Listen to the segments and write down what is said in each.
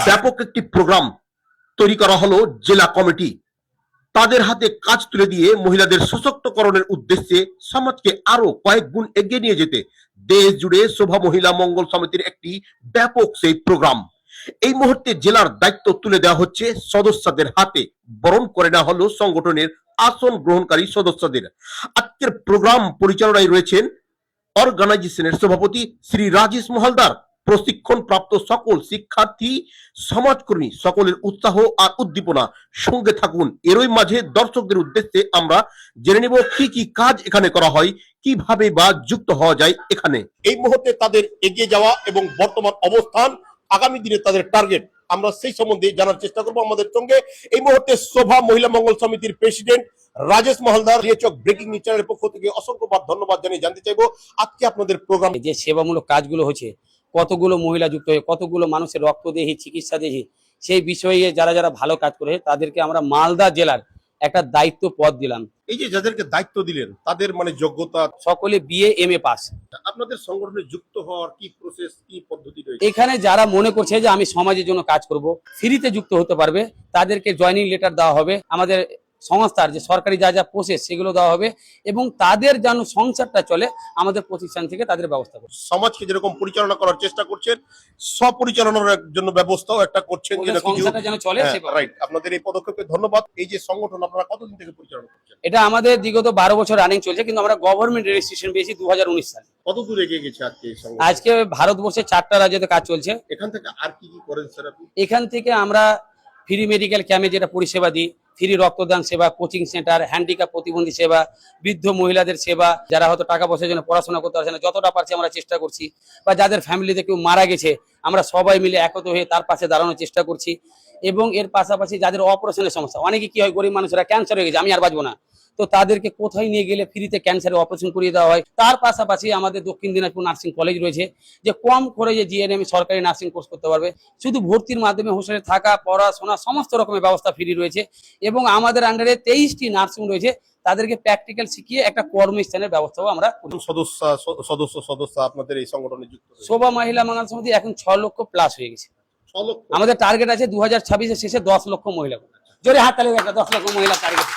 ব্যাপক একটি প্রোগ্রাম তৈরি করা হলো জেলা কমিটি। তাদের হাতে কাজ তুলে দিয়ে মহিলাদের সশক্তকরণের উদ্দেশ্যে সমাজকে আরো কয়েক গুণ এগিয়ে নিয়ে যেতে দেশ জুড়ে শোভা মহিলা মঙ্গল সমিতির একটি ব্যাপক সেই প্রোগ্রাম এই মুহূর্তে জেলার দায়িত্ব তুলে দেওয়া হচ্ছে সদস্যদের হাতে। বরণ করে নেওয়া হলো সংগঠনের আসন গ্রহণকারী সদস্যদের। আজকের প্রোগ্রাম পরিচালনায় রয়েছেন অর্গানাইজেশনের সভাপতি শ্রী রাজেশ মহালদার, প্রশিক্ষণ প্রাপ্ত সকল শিক্ষার্থী, সমাজকর্মী সকলের উৎসাহ আর উদ্দীপনা সঙ্গে থাকুন। এরই মাঝে দর্শকদের উদ্দেশ্যে আমরা জেনে নেব কি কি কাজ এখানে করা হয়, কিভাবে বা যুক্ত হওয়া যায় এখানে। এই মুহূর্তে তাদের এগিয়ে যাওয়া এবং বর্তমান অবস্থান, আগামী দিনে তাদের টার্গেট, আমরা সেই সম্বন্ধে জানার চেষ্টা করবো। আমাদের সঙ্গে এই মুহূর্তে শোভা মহিলা মঙ্গল সমিতির president Rajesh Mahaldar. Breaking news চ্যানেলের পক্ষ থেকে অসংখ্যবার ধন্যবাদ জানিয়ে জানতে চাইবো আজকে আপনাদের প্রোগ্রাম যে সেবামূলক কাজগুলো হচ্ছে, কতগুলো মহিলা যুক্ত হয়ে, কতগুলো মানুষের রক্ত দেহি চিকিৎসা দেহি, সেই বিষয়ে যারা যারা ভালো কাজ করে তাদেরকে আমরা মালদা জেলার একটা দায়িত্ব পদ দিলাম। এই যে যাদেরকে দায়িত্ব দিলেন তাদের মানে যোগ্যতা সকলে বিএ MA পাস। আপনাদের সংগঠনে যুক্ত হওয়ার কি প্রসেস, কি পদ্ধতি রয়েছে? এখানে যারা মনে করছে যে আমি সমাজের জন্য কাজ করব, ফ্রিতে যুক্ত হতে পারবে, তাদেরকে জয়নিং লেটার দেওয়া হবে। আমাদের সংস্থার যে সরকারি যা যা প্রসেস সেগুলো দেওয়া হবে এবং তাদের যেন সংসারটা চলে আমাদের প্রতিষ্ঠান থেকে তাদের ব্যবস্থা করবে। সমাজকে যেরকম পরিচালনা করার চেষ্টা করছেন, স্বপরিচালনার জন্য ব্যবস্থাও একটা করছেন, সংসারটা যেন চলে। রাইট, আপনাদের এই পদক্ষেপে ধন্যবাদ। এই যে সংগঠন আপনারা কতদিন থেকে পরিচালনা করছেন? এটা আমাদের বিগত 12 বছর রানিং চলছে, কিন্তু আমরা গভর্নমেন্ট রেজিস্ট্রেশন পেয়েছি 2019 সালে। কত দূর এগিয়ে গেছে আজকে এই সংগঠন? আজকে ভারতবর্ষে 4টা রাজ্যতে কাজ চলছে। এখান থেকে আর কি কি করেন স্যার আপনি? এখান থেকে আমরা ফ্রি মেডিকেল ক্যাম্পে যেটা পরিষেবা দিই, ফ্রি রক্তদান সেবা, কোচিং সেন্টার, হ্যান্ডিক্যাপ প্রতিবন্ধী সেবা, বৃদ্ধ মহিলাদের সেবা, যারা হয়তো টাকা পয়সার জন্য পড়াশোনা করতে পারছে না, যতটা পারছি আমরা চেষ্টা করছি, বা যাদের ফ্যামিলিতে কেউ মারা গেছে আমরা সবাই মিলে একত্র হয়ে তার পাশে দাঁড়ানোর চেষ্টা করছি। এবং এর পাশাপাশি যাদের অপারেশনের সমস্যা, অনেকে কি হয়, গরিব মানুষরা ক্যান্সার হয়ে গেছে, আমি আর বাঁচবো না, তো তাদেরকে কোথায় নিয়ে গেলে ফ্রিতে ক্যান্সারের অপারেশন করিয়ে দেওয়া হয়। তার পাশাপাশি আমাদের দক্ষিণ দিনাজপুর নার্সিং কলেজ রয়েছে, যে কম খরচে GNM সরকারি নার্সিং কোর্স করতে পারবে, শুধু ভর্তির মাধ্যমে হোস্টেলে থাকা, পড়াশোনা সমস্ত রকমের ব্যবস্থা ফ্রি রয়েছে। এবং আমাদের আন্ডারে 23টি নার্সিং রয়েছে, তাদেরকে প্র্যাকটিক্যাল শিখিয়ে একটা কর্মস্থানের ব্যবস্থাও আমরা করি। সদস্য আপনাদের এই সংগঠনে যুক্ত শোভা মহিলা মঙ্গল সমিতি এখন 6 লক্ষ প্লাস হয়ে গেছে। আমাদের টার্গেট আছে 2026-এর শেষে 10 লক্ষ মহিলা। জোরে হাততালি দেন, 10 লক্ষ মহিলা টার্গেট।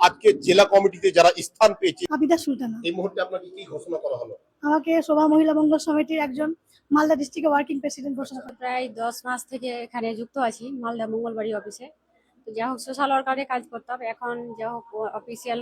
আজকে জেলা কমিটিতে যারা স্থান পেয়েছে, আবিদা সুলতানা, এই মুহূর্তে আপনাকে কি ঘোষণা করা হলো? আমাকে শোভা মহিলা মঙ্গল সমিতির একজন মালদা ডিস্ট্রিক্টের ওয়ার্কিং প্রেসিডেন্ট ঘোষণা করা। প্রায় 10 মাস থেকে এখানে যুক্ত আছি মালদা মঙ্গলবাড়ি অফিসে। তো যা হোক সোশ্যাল ওয়ার্কারে কাজ করতাম, এখন যা হোক অফিসিয়াল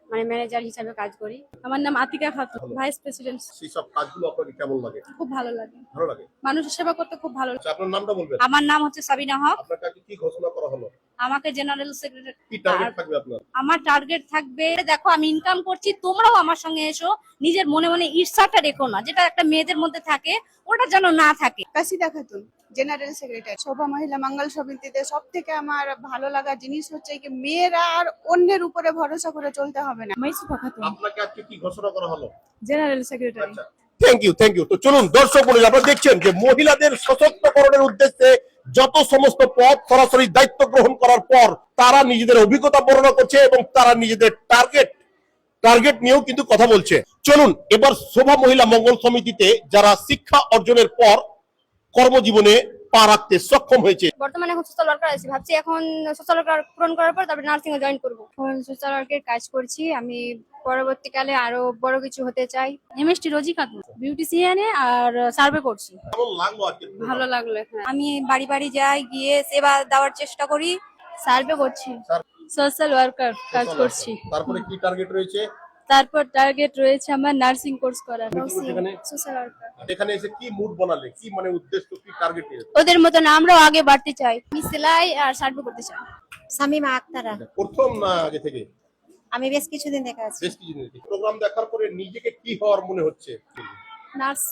মানে ম্যানেজার হিসাবে কাজ করি। আমার নাম আতিকা খাতুন, ভাইস প্রেসিডেন্ট। সেই সব কাজগুলো আপনাকে কেমন লাগে? খুব ভালো লাগে, ভালো লাগে, মানুষের সেবা করতে খুব ভালো লাগে। আপনার নামটা বলবেন? আমার নাম হচ্ছে সাবিনা হক। আপনাকে কি ঘোষণা করা হলো? আমাকে জেনারেল সেক্রেটারি। কি টার্গেট থাকবে আপনার? আমার টার্গেট থাকবে, দেখো আমি ইনকাম করছি, তোমরাও আমার সঙ্গে এসো, নিজের মনে মনে ঈর্ষাটা রেখো না, যেটা একটা মেয়েদের মধ্যে থাকে ওটা যেন না থাকে। কাসিদা খাতুন, জেনারেল সেক্রেটারি, শোভা মহিলা মঙ্গল সমিতিতে সব থেকে আমার ভালো লাগা জিনিস হচ্ছে কি মেয়েরা আর অন্যের উপরে ভরসা করে চলতে হবে না। মাইসুফা খাতুন, আপনাকে আজকে কি ঘোষণা করা হলো? General secretary. Thank you. তো চলুন দর্শক বন্ধুরা, আপনারা দেখছেন যে মহিলাদের সশক্তকরণের উদ্দেশ্যে যত সমস্ত পদ সরাসরি দায়িত্ব গ্রহণ করার পর তারা নিজেদের অভিজ্ঞতা বর্ণনা করছে এবং তারা নিজেদের টার্গেট নিয়েও কিন্তু কথা বলছে। চলুন এবার শোভা মহিলা মঙ্গল সমিতিতে যারা শিক্ষা অর্জনের পর কর্মজীবনে পা রাখতে সক্ষম হয়েছে। বর্তমানে এখন সোশ্যাল ওয়ার্কার আছি, ভাবছি এখন সোশ্যাল ওয়ার্কার পূরণ করার পর তারপরে নার্সিং এ জয়েন করব। এখন সোশ্যাল ওয়ার্কের কাজ করছি, আমি পরবর্তীকালে আরো বড় কিছু হতে চাই। MST রোজি খাতুন, বিউটিশিয়ানে আর সার্ভে করছি। কেমন লাগলো আজকে? ভালো লাগলো। আমি বাড়ি বাড়ি যাই, গিয়ে সেবা দেওয়ার চেষ্টা করি, সার্ভে করছি, সোশ্যাল ওয়ার্কার কাজ করছি। তারপরে কি টার্গেট রয়েছে? তারপর টার্গেট রয়েছে আমার নার্সিং কোর্স করার। সোশ্যাল ওয়ার্কার এখানে এসে কি মুড বানালে, কি মানে উদ্দেশ্য, কি টার্গেট নিয়েছে? ওদের মতন আমরাও আগে বাড়তে চাই, আমি সেলাই আর সার্ভে করতে চাই। সামিমা আক্তারা, প্রথম না আগে থেকে? আমি বেশ কিছুদিন থেকে আছি। বেশ কিছুদিন থেকে। প্রোগ্রাম দেখার পরে নিজেকে কি হওয়ার মনে হচ্ছে? নার্স।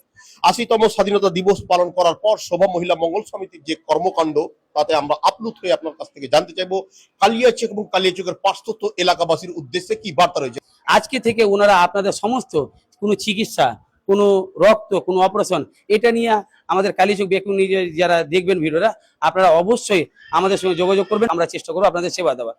80তম স্বাধীনতা দিবস পালন করার পর শোভা মহিলা মঙ্গল সমিতির যে কর্মকাণ্ড, তাতে আমরা আপ্লুত হয়ে আপনার কাছ থেকে জানতে চাইবো কালিয়াচক এবং কালিয়াচকের পার্শ্বস্থ এলাকাবাসীর উদ্দেশ্যে কি বার্তা রয়েছে। আজকে থেকে ওনারা আপনাদের সমস্ত কোনো চিকিৎসা, কোনো রক্ত, কোনো অপারেশন, এটা নিয়ে আমাদের কালিয়াচক ব্রেকিং নিউজ যারা দেখবেন ভিডিওটা, আপনারা অবশ্যই আমাদের সঙ্গে যোগাযোগ করবেন, আমরা চেষ্টা করবো আপনাদের সেবা দেওয়ার।